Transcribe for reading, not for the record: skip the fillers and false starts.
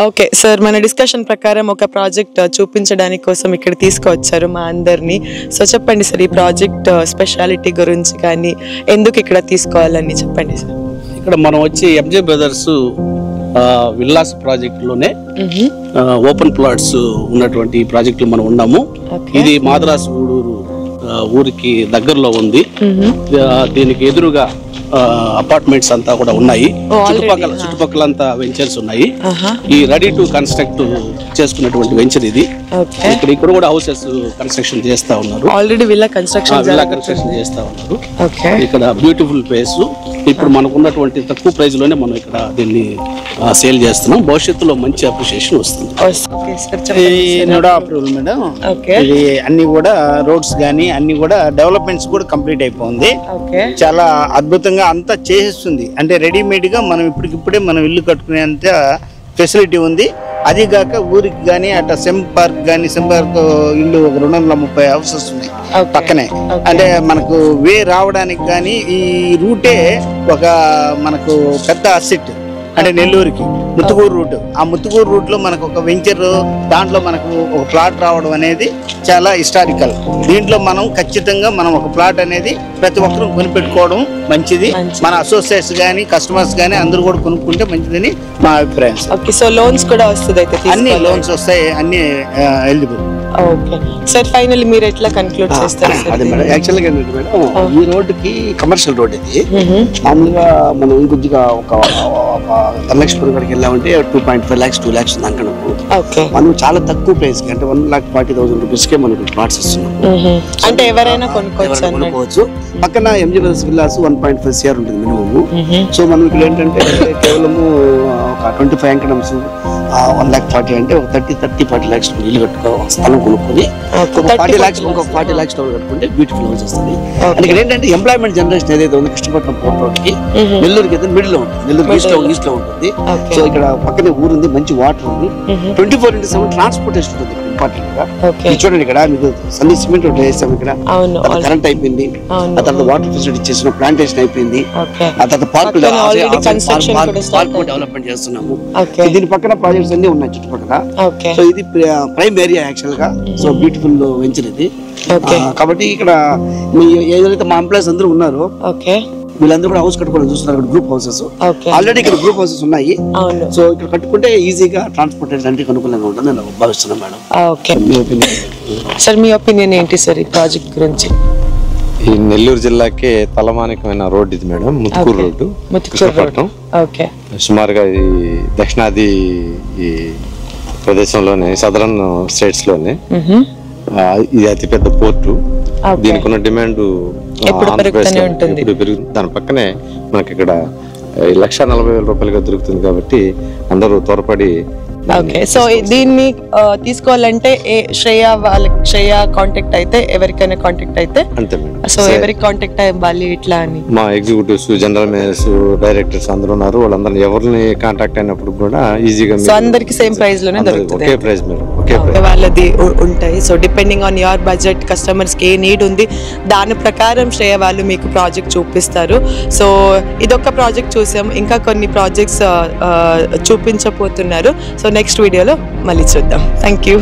Okay sir, మన discussion ప్రకారం ఒక ప్రాజెక్ట్ చూపించడానికి కోసం ఇక్కడ తీసుకువచ్చారు మా అందరినీ. సో చెప్పండి సార్, ఈ ప్రాజెక్ట్ స్పెషాలిటీ గురించి కానీ ఎందుకు ఇక్కడ తీసుకోవాలని చెప్పండి సార్. ఇక్కడ మనం వచ్చి ఎంజే బ్రదర్స్ విల్లాస్ ప్రాజెక్టులోనే ఓపెన్ ప్లాట్స్ ఉన్నటువంటి ప్రాజెక్టులు మనం ఉన్నాము. ఇది మాద్రాస్ ఊరికి దగ్గరలో ఉంది. దీనికి ఎదురుగా అపార్ట్మెంట్స్ అంతా కూడా ఉన్నాయి. చుట్టుపక్కల అంతా వెంచర్స్ ఉన్నాయి. ఈ రెడీ టు కన్స్ట్రక్ట్ చేసుకున్నటువంటి వెంచర్ ఇది. ఇక్కడ కూడా హౌసెస్ కన్స్ట్రక్షన్ చేస్తా ఉన్నారు. ఆల్రెడీ విల్లా కన్స్ట్రక్షన్ చేస్తా ఉన్నారు. ఇక్కడ బ్యూటిఫుల్ ప్లేస్. ఇప్పుడు మనకు ఉన్నటువంటి తక్కువ ప్రైస్ లోనే మనం ఇక్కడ దీన్ని సేల్ చేస్తున్నాం. భవిష్యత్తులో మంచి అప్రిషియేషన్ వస్తుంది. ఇది అన్ని కూడా రోడ్స్ గానీ అన్ని కూడా డెవలప్మెంట్స్ కూడా కంప్లీట్ అయిపోయింది. చాలా అద్భుతంగా అంతా చేసేస్తుంది. అంటే రెడీమేడ్ గా మనం ఇప్పటికిప్పుడే మనం ఇల్లు కట్టుకునేంత ఫెసిలిటీ ఉంది. అది కాక ఊరికి కానీ అట్లా సెమ్ పార్క్ కానీ, సెమ్ పార్క్ ఇల్లు ఒక 230 హౌసెస్ ఉన్నాయి పక్కనే. అంటే మనకు వే రావడానికి కానీ ఈ రూటే ఒక మనకు పెద్ద అసెట్. అంటే నెల్లూరుకి ముత్తుకూరు రూట్, ఆ ముత్తుకూరు రూట్ లో మనకు ఒక వెంచర్, దాంట్లో మనకు ఒక ప్లాట్ రావడం అనేది చాలా హిస్టారికల్. దీంట్లో మనం ఖచ్చితంగా మనం ఒక ప్లాట్ అనేది ప్రతి ఒక్కరూ కొనిపెట్టుకోవడం మంచిది. మన అసోసియేట్స్ కానీ కస్టమర్స్ కానీ అందరూ కూడా కొనుక్కుంటే మంచిదని మా అభిప్రాయం. సో లోన్స్ కూడా వస్తుంది, అన్ని లోన్స్ వస్తాయి, అన్ని ఎలిజిబుల్. ఓకే సార్, ఫైనల్లీ మీరు ఎట్లా కన్క్లూడ్ చేస్తారు? యాక్చువల్ గా ఈ రోడ్డుకి కమర్షియల్ రోడ్ ఇది. మామూలుగా మనం ఇంకొద్దిగా ఒక ధనలక్ష్మి గడికి వెళ్ళామంటే 2.5 lakhs 2 lakhs ఉంది అనుకున్నాము. మనం చాలా తక్కువ ప్రైస్ కి అంటే 1,40,000 రూపీస్ కే మనకు ప్లాట్స్ ఇస్తున్నాం. అంటే ఎవరైనా కొనుక్కోవచ్చు. పక్కన ఎంజే బ్రదర్స్ విల్లాస్ 1.5 CR ఉంటుంది మినిమం. సో మనం ఇక్కడ ఏంటంటే కేవలము ఒక 25 ఎకరమ్స్ 1,40,000 అంటే ఒక 30-40 lakhs ఇల్లు కట్టుకో స్థలం కొనుక్కొని ఒక 40 lakhs టౌన్ కట్టుకుంటే బ్యూటిఫుల్ హౌస్ వస్తుంది. అంటే ఇక్కడ ఏంటంటే ఎంప్లాయ్మెంట్ జనరేషన్ ఏదైతే ఉంది కృష్ణపట్నం పోర్ట్ రోడ్ కి నెల్లూరుకి అయితే మిడిల్ లో ఉంటుంది. నెల్లూరు ఈస్ట్ లో ఉంటుంది. సో ఇక్కడ పక్కనే ఊరు ఉంది, మంచి వాటర్ ఉంది, 24/7 ట్రాన్స్పోర్టేషన్ ఉంటుంది. ఇంపార్టెంట్ గా చూడండి, ఇక్కడ మీకు సన్నీ సిమెంట్ రోడ్ వేసాం, ఇక్కడ కరెంట్ అయిపోయింది, ఆ తర్వాత వాటర్ ఫెసిలిటీ చేసిన ప్లాంటేషన్ అయిపోయింది, ఆ తర్వాత పార్క్ డెవలప్మెంట్ చేస్తున్నాము. దీని పక్కన ప్రాజెక్ట్స్ అన్ని ఉన్నాయి చుట్టుపక్కల. సో ఇది ప్రైమ్ ఏరియా యాక్చువల్ గా. సో బ్యూటిఫుల్ వెంచర్ ఇది. కాబట్టి ఇక్కడ ఏదైతే మా ఎంప్లాయీస్ అందరూ ఉన్నారో వీళ్ళందరూ కూడా హౌస్ కట్టుకోవడం చూస్తున్నారు. ఇక్కడ గ్రూప్ హౌసెస్ ఆల్రెడీ ఇక్కడ గ్రూప్ హౌసెస్ ఉన్నాయి. సో ఇక్కడ కట్టుకుంటే ఈజీగా ట్రాన్స్పోర్టేషన్ అంటే అనుకూలంగా ఉంటుంది నేను భావిస్తున్నాను మేడం. సార్ మీ ఒపీనియన్ ఏంటి సార్ ఈ ప్రాజెక్ట్ గురించి? ఈ నెల్లూరు జిల్లాకే తలమానికమైన రోడ్ ఇది మేడం, ముత్తుకూరు రోడ్డు, కృష్ణపట్నం. సుమారుగా ఈ దక్షిణాది ఈ ప్రదేశంలోనే సదరన్ స్టేట్స్ లోనే ఇది అతిపెద్ద పోర్టు. దీనికి ఉన్న డిమాండ్ పెరుగుతుంది. దాని పక్కనే మనకి ఇక్కడ 1,40,000 రూపాయలుగా దొరుకుతుంది. కాబట్టి అందరూ త్వరపడి ఓకే. సో దీన్ని తీసుకోవాలంటే శ్రేయ కాంటాక్ట్ అయితే ఎవరికైనా కాంటాక్ట్ అయితే అంతే. సో ఎవరికి కాంటాక్ట్ అవ్వాలి ఇట్లా అని? మా ఎగ్జిక్యూటివ్స్, జనరల్ మేనేజర్స్, డైరెక్టర్స్ అందరూ ఉన్నారు. వాళ్ళందరినీ ఎవరిని కాంటాక్ట్ అయినప్పుడు కూడా ఈజీగా అందరికి సేమ్ ప్రైస్ లోనే దొరుకుతుంది. ఒకే ప్రైస్ మేడం, వాళ్ళది ఉంటాయి. So depending on your budget, customers కి ఏ నీడ్ ఉంది దాని ప్రకారం శ్రేయ వాళ్ళు మీకు ప్రాజెక్ట్ చూపిస్తారు. సో ఇదొక ప్రాజెక్ట్ చూసాం, ఇంకా కొన్ని ప్రాజెక్ట్స్ చూపించబోతున్నారు. సో నెక్స్ట్ వీడియోలో మళ్ళీ చూద్దాం. Thank you.